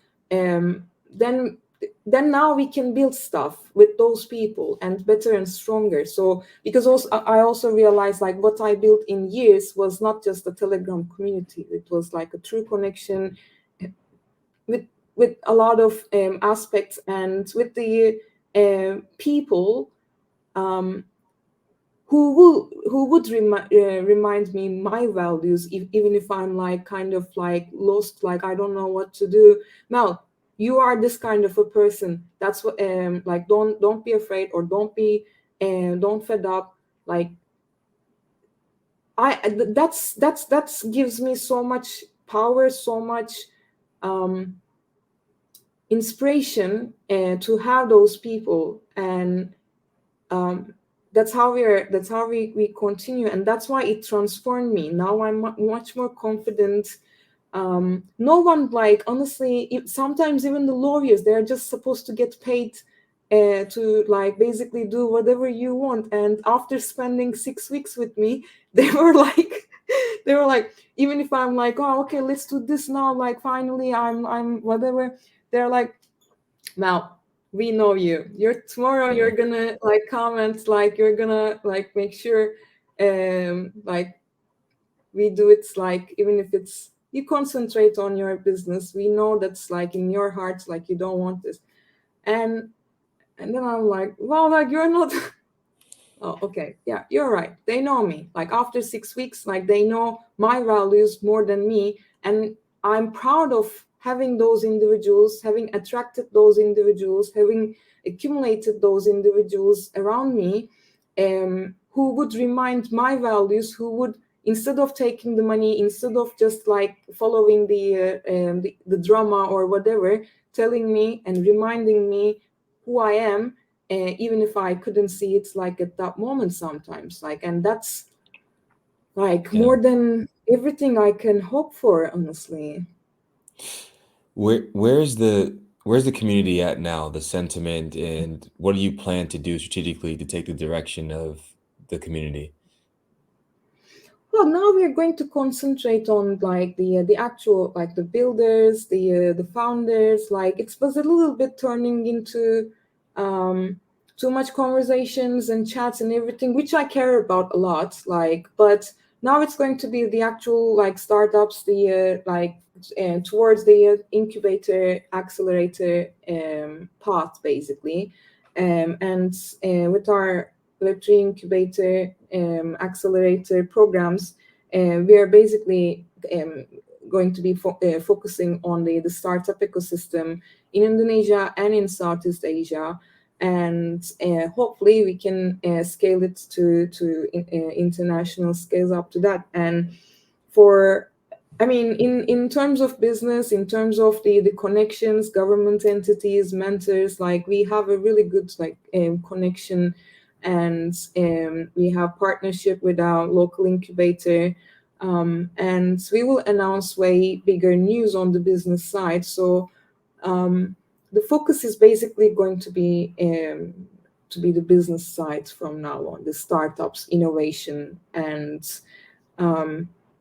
Then now we can build stuff with those people, and better and stronger. So because also I also realized like what I built in years was not just a Telegram community, it was like a true connection with a lot of aspects, and with the people who would remind me my values, even if I'm like kind of like lost, like I don't know what to do. Mel, you are this kind of a person. That's what like don't be afraid, or don't fed up. Like that's gives me so much power, so much um, inspiration to have those people, and that's how we continue, and that's why it transformed me. Now I'm much more confident. No one, like, honestly, sometimes even the lawyers, they're just supposed to get paid to, like, basically do whatever you want. And after spending 6 weeks with me, they were like, even if I'm like, oh, okay, let's do this now, like, finally, I'm whatever, they're like, now we know you. Tomorrow you're gonna, like, comment, like, you're gonna, like, make sure like we do it, like, even if it's, you concentrate on your business, we know that's, like, in your heart, like, you don't want this. And then I'm like, well, like, you're not oh, okay, yeah, you're right, they know me, like, after 6 weeks, like, they know my values more than me. And I'm proud of having those individuals, having attracted those individuals, having accumulated those individuals around me, who would remind my values, who would, instead of taking the money, instead of just, like, following the drama or whatever, telling me and reminding me who I am, even if I couldn't see it, like, at that moment sometimes, like, and that's, like, Yeah. more than everything I can hope for, honestly. Where's the community at now, the sentiment, and what do you plan to do strategically to take the direction of the community? Well, now we're going to concentrate on, like, the actual, like, the builders, the founders. Like, it was a little bit turning into too much conversations and chats and everything, which I care about a lot. Like, but now it's going to be the actual, like, startups, towards the incubator accelerator path, basically, and with our Web3 incubator accelerator programs, we are basically going to be focusing on the startup ecosystem in Indonesia and in Southeast Asia. And hopefully we can scale it to international scales up to that. And for, I mean, in terms of business, in terms of the connections, government entities, mentors, like, we have a really good, like, connection, and we have partnership with our local incubator, and we will announce way bigger news on the business side. So the focus is basically going to be the business side from now on, the startups, innovation, and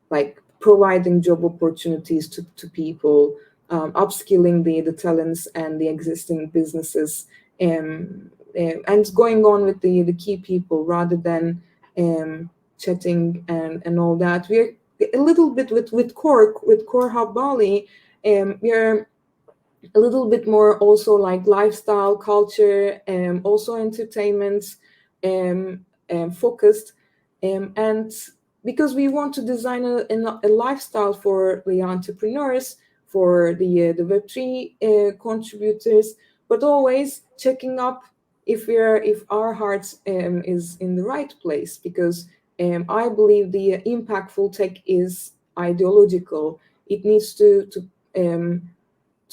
like, providing job opportunities to people, upskilling the talents and the existing businesses, and going on with the key people, rather than chatting and all that. We're a little bit with Core Hub Bali, we're a little bit more also, like, lifestyle, culture, also entertainment focused, and because we want to design a lifestyle for the entrepreneurs, for the Web3 contributors, but always checking up if our hearts is in the right place, because I believe the impactful tech is ideological. It needs to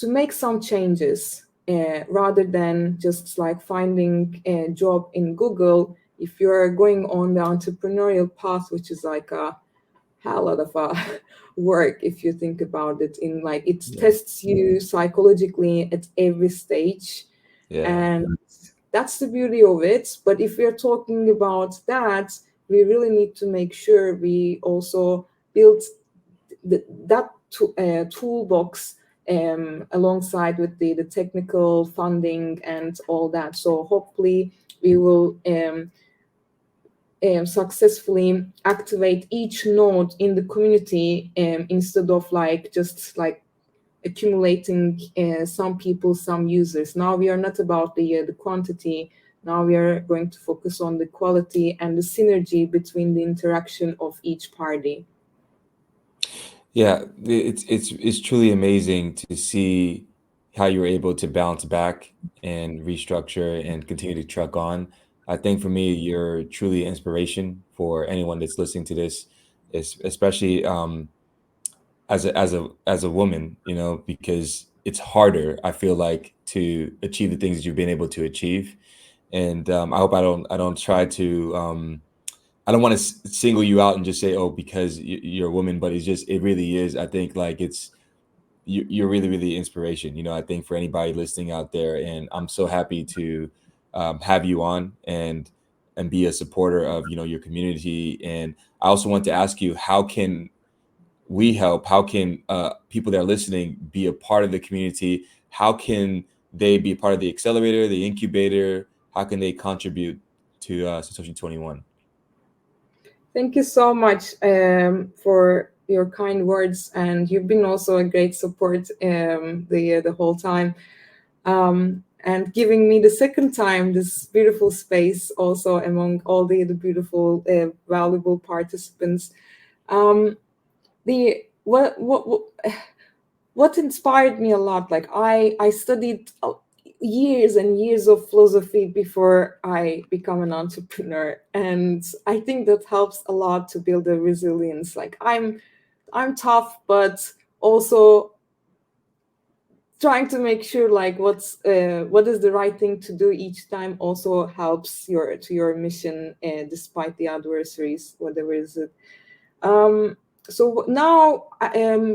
make some changes, rather than just, like, finding a job in Google. If you're going on the entrepreneurial path, which is, like, a hell lot of work, if you think about it, in, like, it tests you psychologically at every stage. Yeah. And that's the beauty of it. But if we're talking about that, we really need to make sure we also build that toolbox alongside with the technical funding and all that. So hopefully we will successfully activate each node in the community, instead of, like, just, like, accumulating some people, some users. Now we are not about the quantity. Now we are going to focus on the quality and the synergy between the interaction of each party. Yeah, it's truly amazing to see how you were able to bounce back and restructure and continue to truck on. I think for me, you're truly inspiration for anyone that's listening to this, especially as a woman, you know, because it's harder, I feel like, to achieve the things that you've been able to achieve. And I hope I don't try to I don't want to single you out and just say, oh, because you're a woman, but it really is. I think like you're really, really inspiration. You know, I think for anybody listening out there, and I'm so happy to have you on and be a supporter of, you know, your community. And I also want to ask you, how can we help? How can people that are listening be a part of the community? How can they be a part of the accelerator, the incubator? How can they contribute to Satoshi 21? Thank you so much for your kind words, and you've been also a great support the whole time, and giving me the second time this beautiful space also among all the beautiful valuable participants. The what inspired me a lot, like I studied years and years of philosophy before I become an entrepreneur, and I think that helps a lot to build a resilience. Like I'm tough, but also trying to make sure like what is the right thing to do each time also helps your mission, despite the adversaries, whatever is it. So now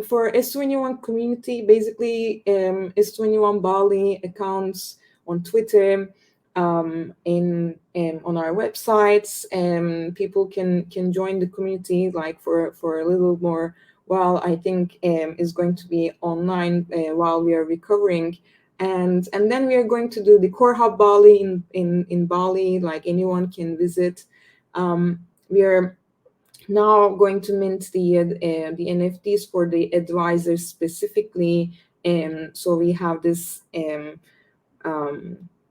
for S21 community, basically S21 Bali accounts on Twitter, on our websites, people can join the community like for a little more while. I think is going to be online while we are recovering. And then we are going to do the Core Hub Bali in Bali, like anyone can visit. We are now going to mint the NFTs for the advisors specifically. So we have this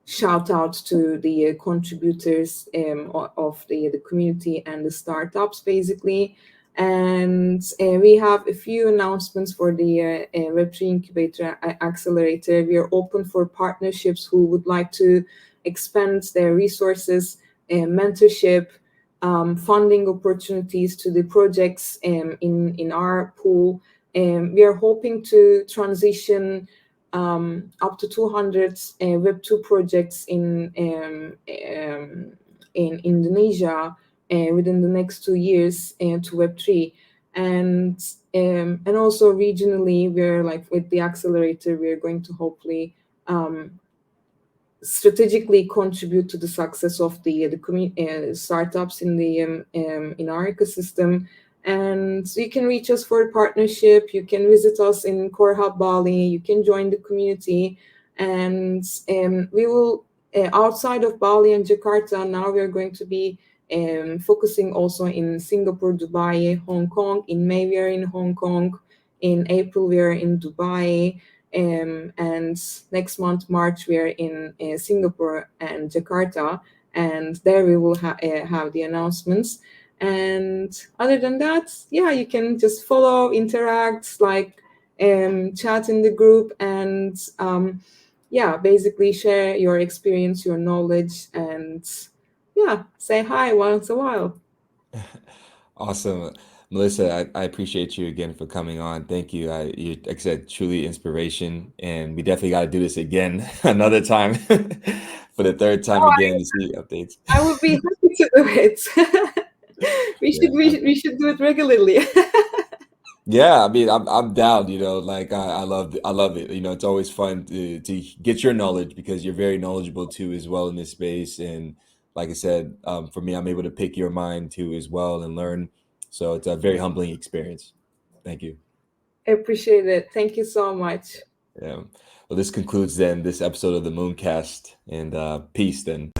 shout out to the contributors of the community and the startups basically. And we have a few announcements for the Web3 Incubator Accelerator. We are open for partnerships who would like to expand their resources, mentorship, funding opportunities to the projects in our pool. We are hoping to transition up to 200 Web2 projects in Indonesia within the next 2 years to Web3. And also regionally, we're like with the accelerator, we're going to hopefully strategically contribute to the success of the startups in our ecosystem. And so you can reach us for a partnership. You can visit us in Core Hub Bali. You can join the community, and we will outside of Bali and Jakarta. Now we are going to be focusing also in Singapore, Dubai, Hong Kong. In May we are in Hong Kong. In April we are in Dubai. And next month, March, we are in Singapore and Jakarta, and there we will have the announcements. And other than that, yeah, you can just follow, interact, like chat in the group, and yeah, basically share your experience, your knowledge, and yeah, say hi once a while. Awesome. Melissa, I appreciate you again for coming on. Thank you. You, like I said, truly inspiration. And we definitely got to do this again another time for the third time Oh, again to see updates. I would be happy to do it. We should do it regularly. Yeah, I mean, I'm down, you know, like I love it. You know, it's always fun to get your knowledge because you're very knowledgeable too as well in this space. And like I said, for me, I'm able to pick your mind too as well and learn. So it's a very humbling experience. Thank you. I appreciate it. Thank you so much. Yeah. Well, this concludes then this episode of the Mooncast, and peace then.